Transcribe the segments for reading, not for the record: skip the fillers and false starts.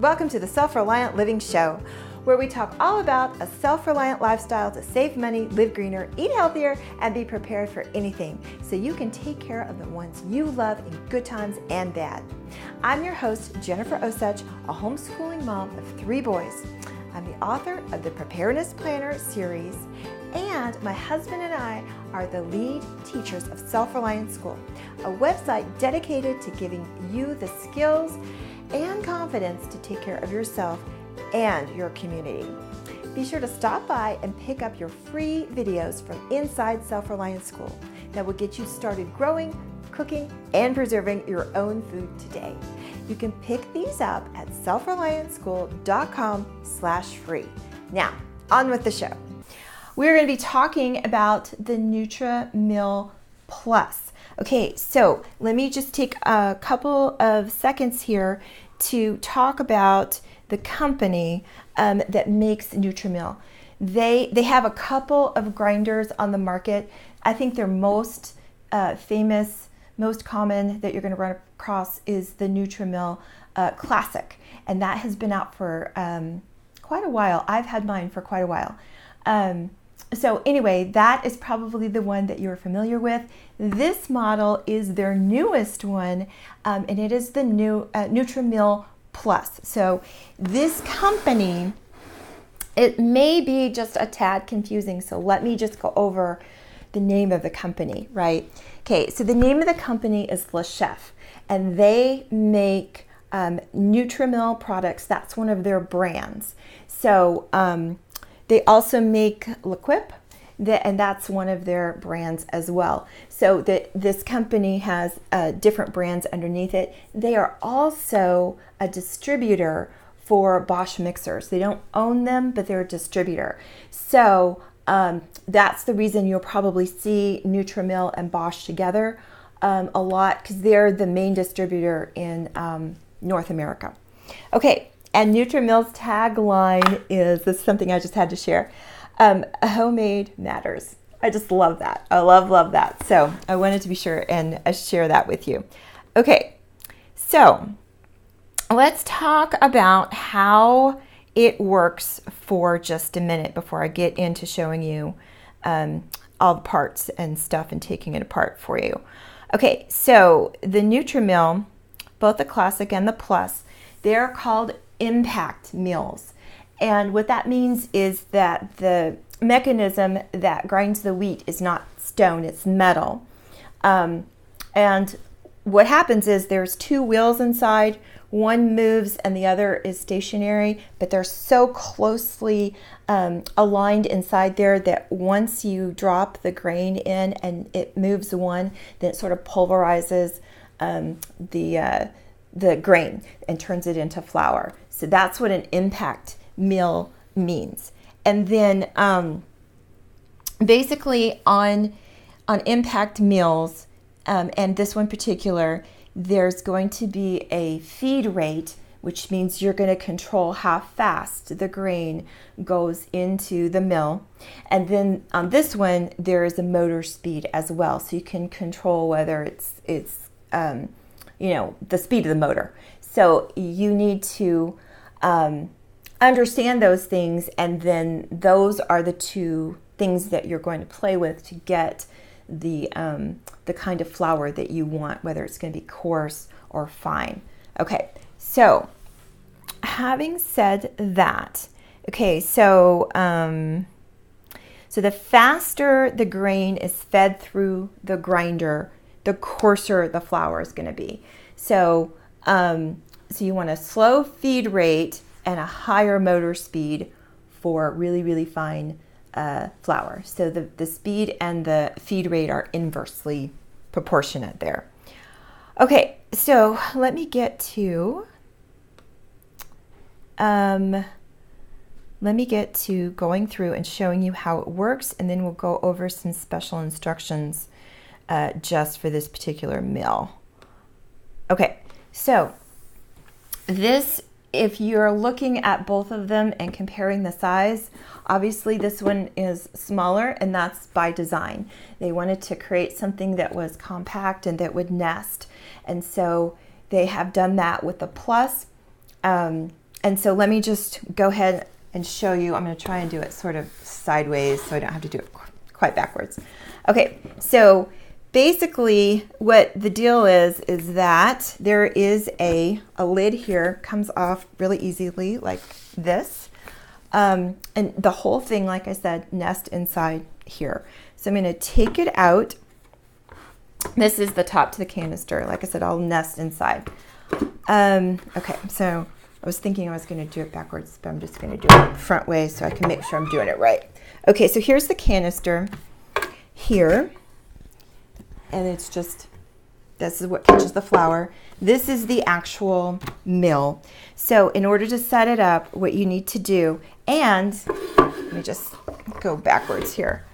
Welcome to the Self-Reliant Living Show, where we talk all about a self-reliant lifestyle to save money, live greener, eat healthier, and be prepared for anything so you can take care of the ones you love in good times and bad. I'm your host, Jennifer Osich, a homeschooling mom of 3 boys. I'm the author of the Preparedness Planner series, and my husband and I are the lead teachers of Self-Reliant School, a website dedicated to giving you the skills and confidence to take care of yourself and your community. Be sure to stop by and pick up your free videos from inside Self-Reliant School that will get you started growing, cooking, and preserving your own food today. You can pick these up at selfreliantschool.com/free. Now, on with the show. We're going to be talking about the Nutrimill Plus. Okay, so let me just take a couple of seconds here to talk about the company that makes Nutrimill. They have a couple of grinders on the market. I think their most famous, most common that you're going to run across is the Nutrimill Classic, and that has been out for quite a while. I've had mine for quite a while. So anyway, that is probably the one that you're familiar with. This model is their newest one, and it is the new Nutrimill Plus. So this company, it may be just a tad confusing, so let me just go over the name of the company, right? Okay, so the name of the company is Le Chef, and they make Nutrimill products. That's one of their brands. So they also make L'Equip, and that's one of their brands as well. So this company has different brands underneath it. They are also a distributor for Bosch mixers. They don't own them, but they're a distributor. So that's the reason you'll probably see Nutrimill and Bosch together a lot, because they're the main distributor in North America. Okay. And Nutrimill's tagline is, this is something I just had to share, homemade matters. I just love that. I love that. So I wanted to be sure and share that with you. Okay, so let's talk about how it works for just a minute before I get into showing you all the parts and stuff and taking it apart for you. Okay, so the Nutrimill, both the Classic and the Plus, they're called impact mills, and what that means is that the mechanism that grinds the wheat is not stone, it's metal, and what happens is there's 2 wheels inside. One moves and the other is stationary, but they're so closely aligned inside there that once you drop the grain in and it moves one, then it sort of pulverizes the grain and turns it into flour. So that's what an impact mill means. And then basically on impact mills, and this one particular, there's going to be a feed rate, which means you're going to control how fast the grain goes into the mill. And then on this one, there is a motor speed as well. So you can control whether it's the speed of the motor. So you need to understand those things, and then those are the 2 things that you're going to play with to get the kind of flour that you want, whether it's going to be coarse or fine. Okay, so having said that, okay, so the faster the grain is fed through the grinder, the coarser the flour is going to be. So you want a slow feed rate and a higher motor speed for really, really fine flour. So the speed and the feed rate are inversely proportionate there. Okay, so let me get to going through and showing you how it works, and then we'll go over some special instructions just for this particular mill. Okay, so this, if you're looking at both of them and comparing the size, obviously this one is smaller, and that's by design. They wanted to create something that was compact and that would nest, and so they have done that with the Plus. And so let me just go ahead and show you. I'm going to try and do it sort of sideways so I don't have to do it quite backwards. Okay, so basically what the deal is that there is a lid here, comes off really easily like this. And the whole thing, like I said, nests inside here. So I'm going to take it out. This is the top to the canister. Like I said, I'll nest inside. Okay, so I was thinking I was going to do it backwards, but I'm just going to do it front way so I can make sure I'm doing it right. Okay, so here's the canister here. And it's just, this is what catches the flour. This is the actual mill. So in order to set it up, what you need to do, and let me just go backwards here.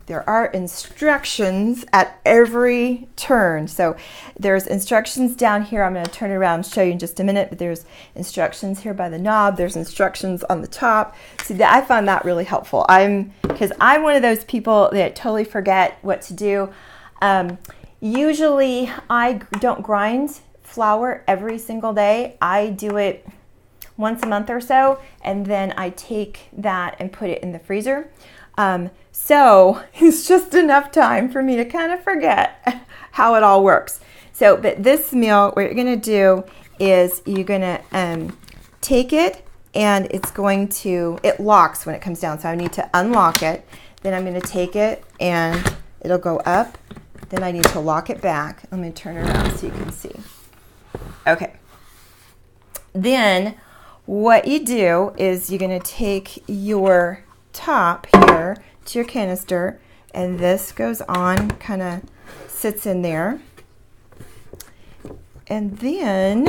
There are instructions at every turn. So there's instructions down here. I'm going to turn it around and show you in just a minute, but there's instructions here by the knob. There's instructions on the top. So I found that really helpful. Because I'm one of those people that totally forget what to do. Usually I don't grind flour every single day. I do it once a month or so, and then I take that and put it in the freezer. So it's just enough time for me to kind of forget how it all works. So, but this meal, what you're going to do is you're going to take it, and it's going to, it locks when it comes down. So I need to unlock it. Then I'm going to take it and it'll go up. Then I need to lock it back. Let me turn it around so you can see. Okay. Then what you do is you're going to take your top here to your canister, and this goes on, kind of sits in there. And then,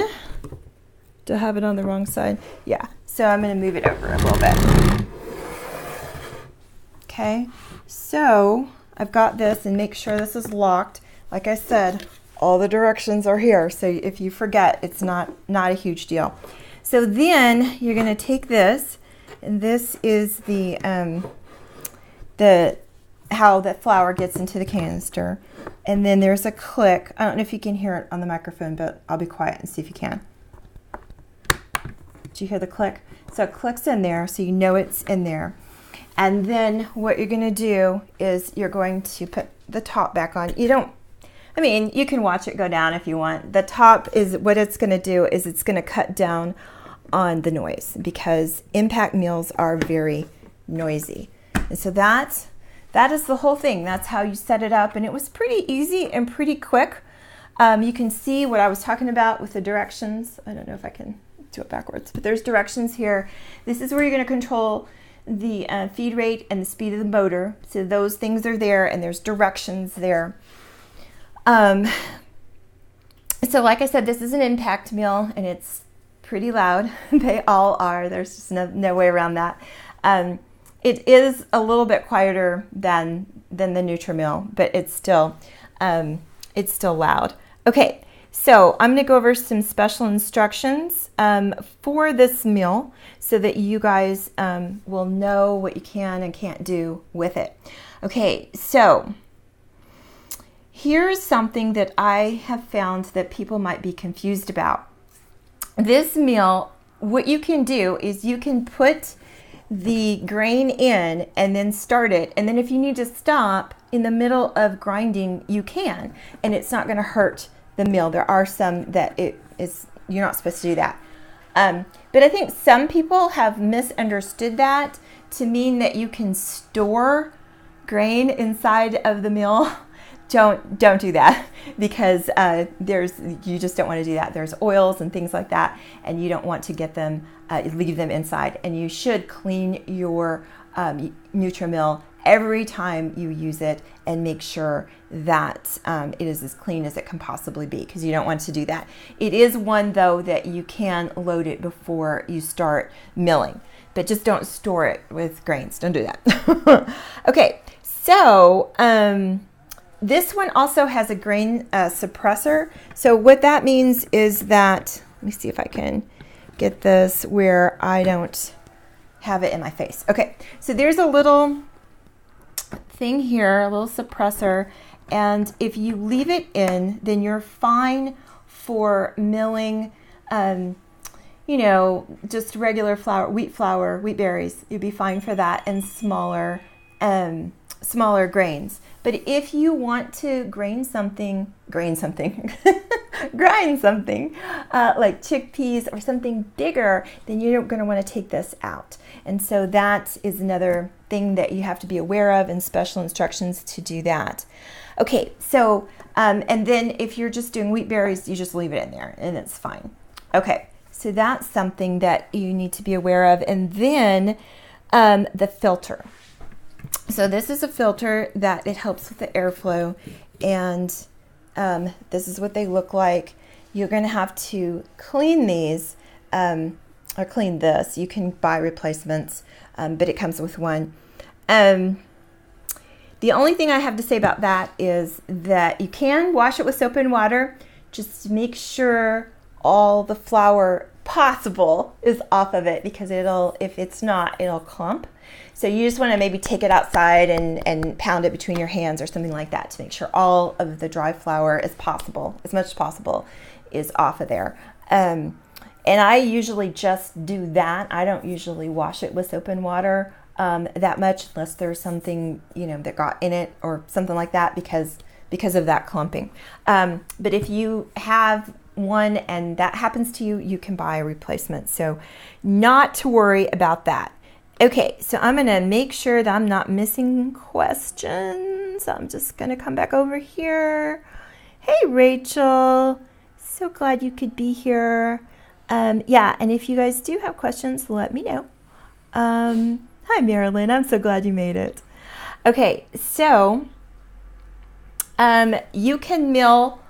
do I have it on the wrong side? Yeah. So I'm going to move it over a little bit. Okay. So I've got this, and make sure this is locked. Like I said, all the directions are here. So if you forget, it's not a huge deal. So then you're going to take this, and this is the how the flour gets into the canister. And then there's a click. I don't know if you can hear it on the microphone, but I'll be quiet and see if you can. Did you hear the click? So it clicks in there, so you know it's in there. And then what you're going to do is you're going to put the top back on. You can watch it go down if you want. The top is what it's going to do is it's going to cut down on the noise, because impact meals are very noisy. And so that is the whole thing. That's how you set it up. And it was pretty easy and pretty quick. You can see what I was talking about with the directions. I don't know if I can do it backwards, but there's directions here. This is where you're going to control the feed rate and the speed of the motor. So those things are there, and there's directions there. So like I said, this is an impact meal, and it's pretty loud. They all are. There's just no way around that. It is a little bit quieter than the Nutrimill, but it's still loud. Okay, so I'm going to go over some special instructions for this meal so that you guys will know what you can and can't do with it. Okay, so here's something that I have found that people might be confused about. This meal, what you can do is you can put the grain in and then start it, and then if you need to stop in the middle of grinding, you can, and it's not going to hurt the meal. There are some that you're not supposed to do that. But I think some people have misunderstood that to mean that you can store grain inside of the meal. Don't do that, because you just don't want to do that. There's oils and things like that, and you don't want to get them, leave them inside. And you should clean your Nutrimill every time you use it, and make sure that it is as clean as it can possibly be, because you don't want to do that. It is one, though, that you can load it before you start milling, but just don't store it with grains. Don't do that. Okay, so this one also has a grain suppressor. So what that means is that, let me see if I can get this where I don't have it in my face. Okay, so there's a little thing here, a little suppressor, and if you leave it in, then you're fine for milling, you know, just regular flour, wheat berries, you'd be fine for that, and smaller grains. But if you want to grind something like chickpeas or something bigger, then you're going to want to take this out. And so that is another thing that you have to be aware of, and special instructions to do that. Okay, so, and then if you're just doing wheat berries, you just leave it in there and it's fine. Okay, so that's something that you need to be aware of. And then the filter. So this is a filter that it helps with the airflow, and this is what they look like. You're going to have to clean these, or clean this. You can buy replacements, but it comes with one. The only thing I have to say about that is that you can wash it with soap and water. Just make sure all the flour possible is off of it, because if it's not, it'll clump. So you just want to maybe take it outside and pound it between your hands or something like that to make sure all of the dry flour is possible, as much as possible, is off of there. And I usually just do that. I don't usually wash it with soap and water that much, unless there's something, you know, that got in it or something like that, because of that clumping. But if you have one and that happens to you, you can buy a replacement. So not to worry about that. Okay, so I'm going to make sure that I'm not missing questions. I'm just going to come back over here. Hey, Rachel. So glad you could be here. Yeah, and if you guys do have questions, let me know. Hi, Marilyn. I'm so glad you made it. Okay, so you can mill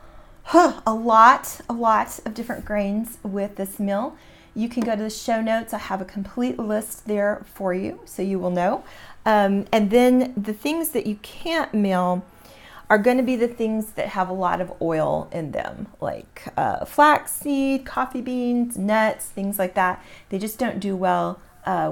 a lot of different grains with this mill. You can go to the show notes. I have a complete list there for you, so you will know. And then the things that you can't mill are going to be the things that have a lot of oil in them, like flaxseed, coffee beans, nuts, things like that. They just don't do well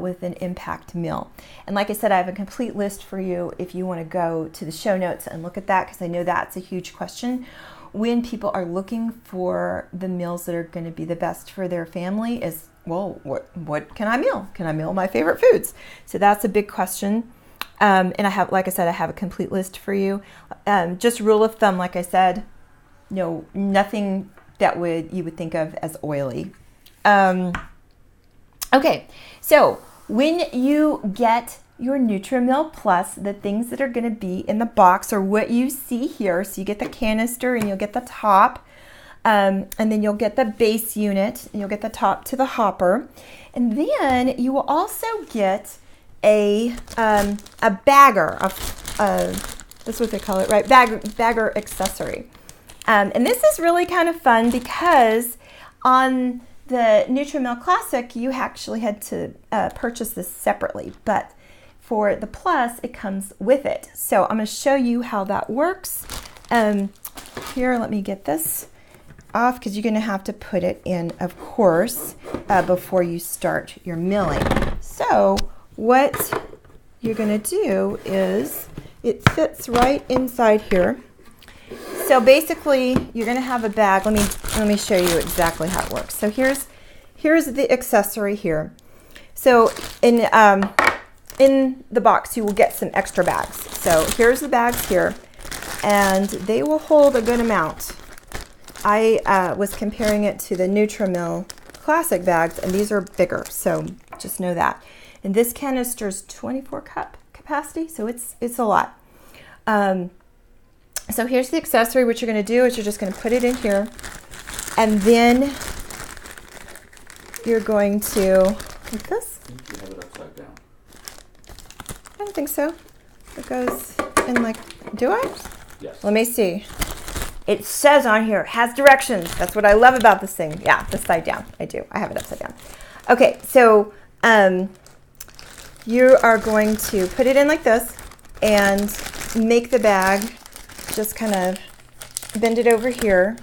with an impact mill. And like I said, I have a complete list for you if you want to go to the show notes and look at that, because I know that's a huge question when people are looking for the meals that are going to be the best for their family. Is, well, what can I mill? Can I mill my favorite foods? So that's a big question. And I have, like I said, I have a complete list for you. Just rule of thumb, like I said, no, nothing that you would think of as oily. Okay, so when you get your Nutrimill Plus, the things that are going to be in the box are what you see here. So you get the canister and you'll get the top, and then you'll get the base unit, and you'll get the top to the hopper. And then you will also get a bagger, that's what they call it, right? Bagger accessory. And this is really kind of fun, because on the Nutrimill Classic, you actually had to purchase this separately, but for the Plus, it comes with it. So I'm going to show you how that works. Here, let me get this off, because you're going to have to put it in, of course, before you start your milling. So what you're going to do is, it fits right inside here. So basically, you're going to have a bag. Let me show you exactly how it works. So here's the accessory here. So in the box, you will get some extra bags. So here's the bags here, and they will hold a good amount. I was comparing it to the Nutrimill Classic bags, and these are bigger, so just know that. And this canister is 24 cup capacity, so it's a lot. So here's the accessory. What you're going to do is you're just going to put it in here, and then you're going to, like this. I think you have it upside down. I don't think so. It goes in like, do I? Yes. Let me see. It says on here, has directions. That's what I love about this thing. Yeah, the side down. I do. I have it upside down. Okay, so you are going to put it in like this and make the bag, just kind of bend it over here.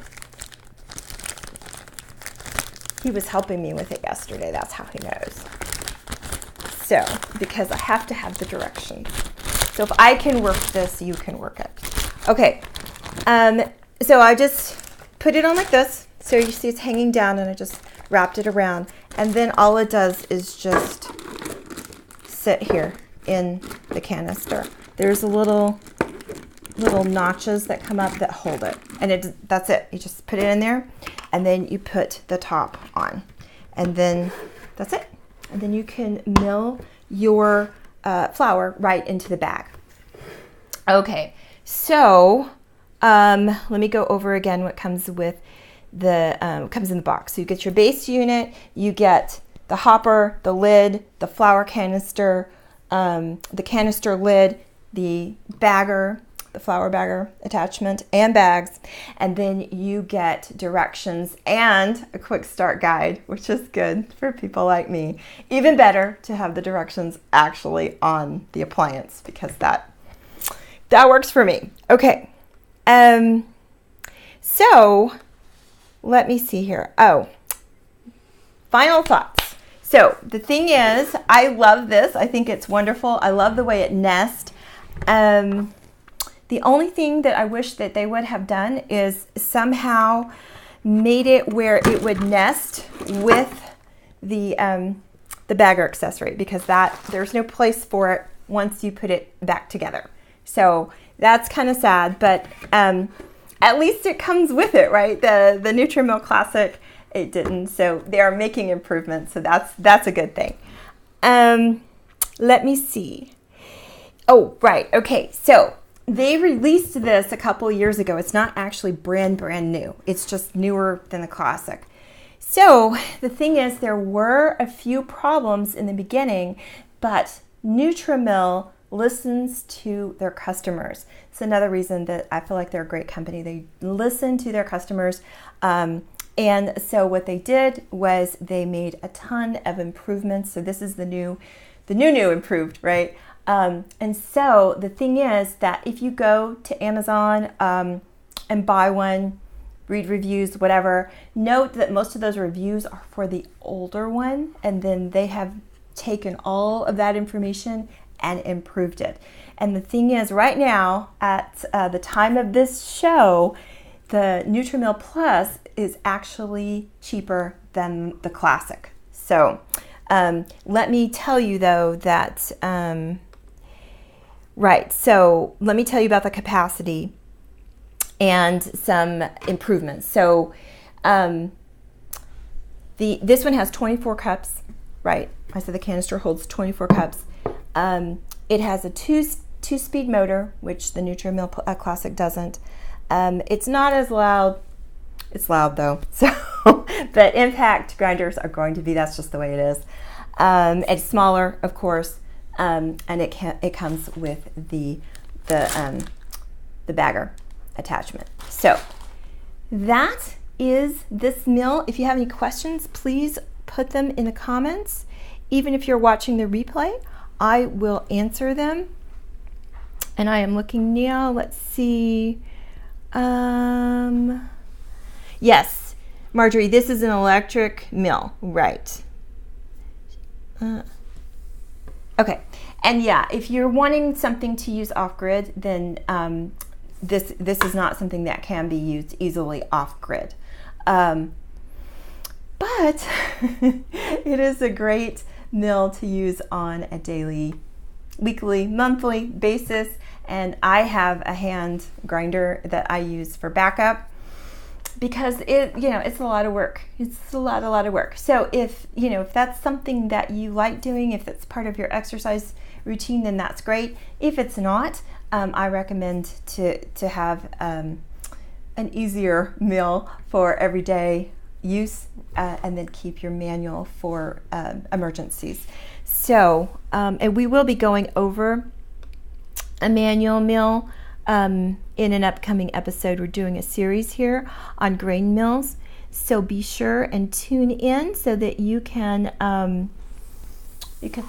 He was helping me with it yesterday. That's how he knows. So, because I have to have the directions. So if I can work this, you can work it. Okay, so I just put it on like this. So you see it's hanging down, and I just wrapped it around. And then all it does is just sit here in the canister. There's a little notches that come up that hold it. And that's it. You just put it in there, and then you put the top on. And then that's it. And then you can mill your flour right into the bag. Okay, so let me go over again what comes with comes in the box. So you get your base unit, you get the hopper, the lid, the flour canister, the canister lid, the bagger, the flour bagger attachment, and bags, and then you get directions and a quick start guide, which is good for people like me. Even better to have the directions actually on the appliance, because that works for me. Okay, so let me see here. Oh, final thoughts. So the thing is, I love this. I think it's wonderful. I love the way it nests. The only thing that I wish that they would have done is somehow made it where it would nest with the bagger accessory, because there's no place for it once you put it back together. So that's kind of sad, but at least it comes with it, right? The Nutrimill Classic, it didn't. So they are making improvements. So that's a good thing. Let me see. Oh, right. Okay. So they released this a couple years ago. It's not actually brand new. It's just newer than the Classic. So the thing is, there were a few problems in the beginning, but Nutrimill listens to their customers. It's another reason that I feel like they're a great company. They listen to their customers. And so what they did was they made a ton of improvements. So this is the new improved, right? And so the thing is that if you go to Amazon and buy one, read reviews, whatever, note that most of those reviews are for the older one, and then they have taken all of that information and improved it. And the thing is, right now, at the time of this show, the Nutrimill Plus is actually cheaper than the Classic. So let me tell you though that, right, so let me tell you about the capacity and some improvements. So this one has 24 cups, right? I said the canister holds 24 cups. It has a two-speed motor, which the Nutrimill Classic doesn't. It's not as loud. It's loud though. So, but impact grinders are going to be. That's just the way it is. It's smaller, of course, and it comes with the bagger attachment. So that is this mill. If you have any questions, please put them in the comments. Even if you're watching the replay, I will answer them. And I am looking now. Let's see. Yes, Marjorie, this is an electric mill, right? Okay, and yeah, if you're wanting something to use off-grid, then this is not something that can be used easily off-grid. But it is a great mill to use on a daily, weekly, monthly basis. And I have a hand grinder that I use for backup because it's a lot of work. It's a lot of work. So if that's something that you like doing, if it's part of your exercise routine, then that's great. If it's not, I recommend to have an easier mill for everyday use, and then keep your manual for emergencies. So, and we will be going over a manual mill in an upcoming episode. We're doing a series here on grain mills, so be sure and tune in so that you can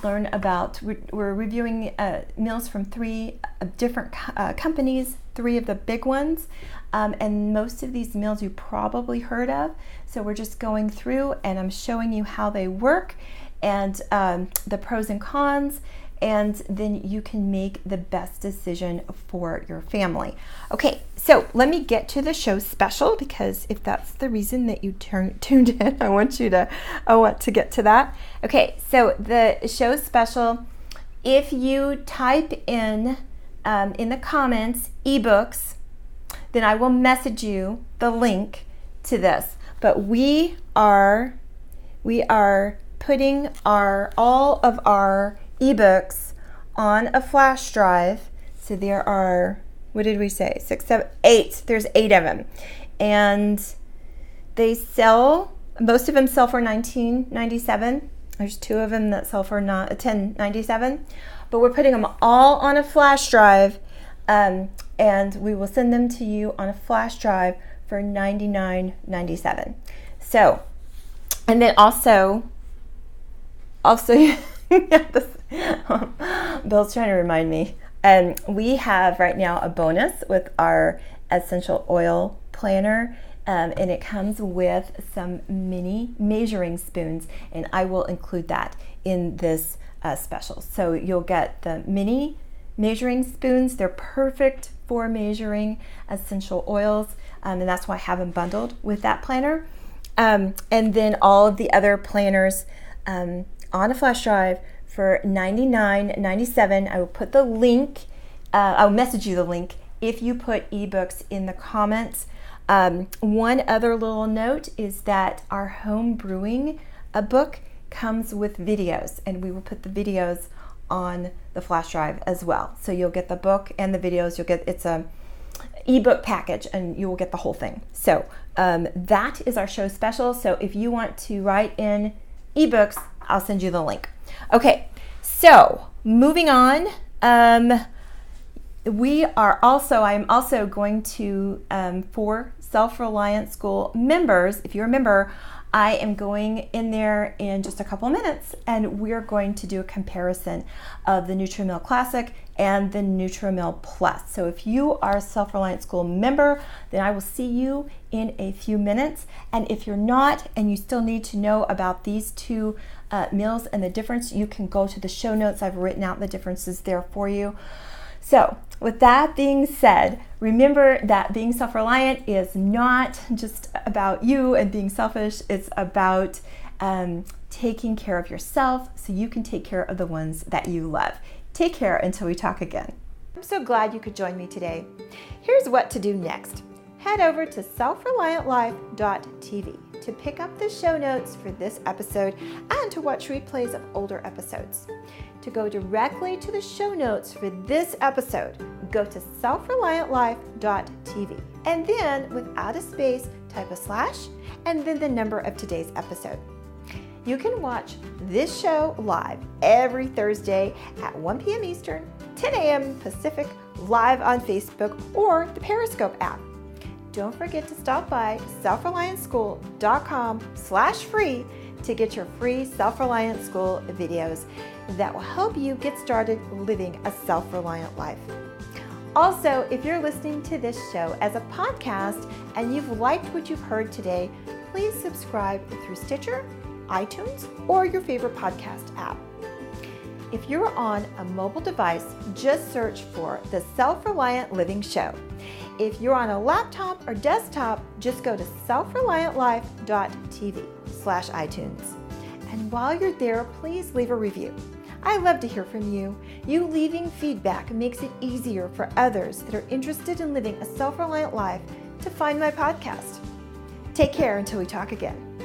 learn about. We're reviewing mills from 3 different companies, 3 of the big ones, and most of these mills you probably heard of. So we're just going through and I'm showing you how they work and the pros and cons, and then you can make the best decision for your family. Okay, so let me get to the show special, because if that's the reason that you tuned in, I want to get to that. Okay, so the show special, if you type in the comments ebooks, then I will message you the link to this. But we are putting all of our ebooks on a flash drive. So there are, what did we say? 6, 7, 8. There's 8 of them. And most of them sell for $19.97. There's 2 of them that sell for $10.97. But we're putting them all on a flash drive, and we will send them to you on a flash drive for $99.97. So, and then also, Bill's trying to remind me. We have right now a bonus with our essential oil planner, and it comes with some mini measuring spoons, and I will include that in this special. So you'll get the mini measuring spoons. They're perfect for measuring essential oils, and that's why I have them bundled with that planner. And then all of the other planners on a flash drive for $99.97. I will put the link, I'll message you the link if you put ebooks in the comments. One other little note is that our home brewing book comes with videos, and we will put the videos on the flash drive as well. So you'll get the book and the videos. It's a ebook package, and you will get the whole thing. So that is our show special. So if you want to write in ebooks, I'll send you the link. Okay, so moving on. I'm also going to, for Self-Reliant School members, if you're a member, I am going in there in just a couple of minutes, and we're going to do a comparison of the Nutrimill Classic and the Nutrimill Plus. So if you are a Self-Reliant School member, then I will see you in a few minutes. And if you're not, and you still need to know about these 2 meals and the difference, you can go to the show notes. I've written out the differences there for you. So with that being said, remember that being self-reliant is not just about you and being selfish. It's about taking care of yourself so you can take care of the ones that you love. Take care until we talk again. I'm so glad you could join me today. Here's what to do next. Head over to selfreliantlife.tv to pick up the show notes for this episode and to watch replays of older episodes. To go directly to the show notes for this episode, go to selfreliantlife.tv, and then without a space, type a / and then the number of today's episode. You can watch this show live every Thursday at 1 p.m. Eastern, 10 a.m. Pacific, live on Facebook or the Periscope app. Don't forget to stop by selfreliantschool.com/free to get your free Self-Reliant School videos that will help you get started living a self-reliant life. Also, if you're listening to this show as a podcast and you've liked what you've heard today, please subscribe through Stitcher, iTunes, or your favorite podcast app. If you're on a mobile device, just search for the Self-Reliant Living Show. If you're on a laptop or desktop, just go to selfreliantlife.tv/iTunes. And while you're there, please leave a review. I love to hear from you. You leaving feedback makes it easier for others that are interested in living a self-reliant life to find my podcast. Take care until we talk again.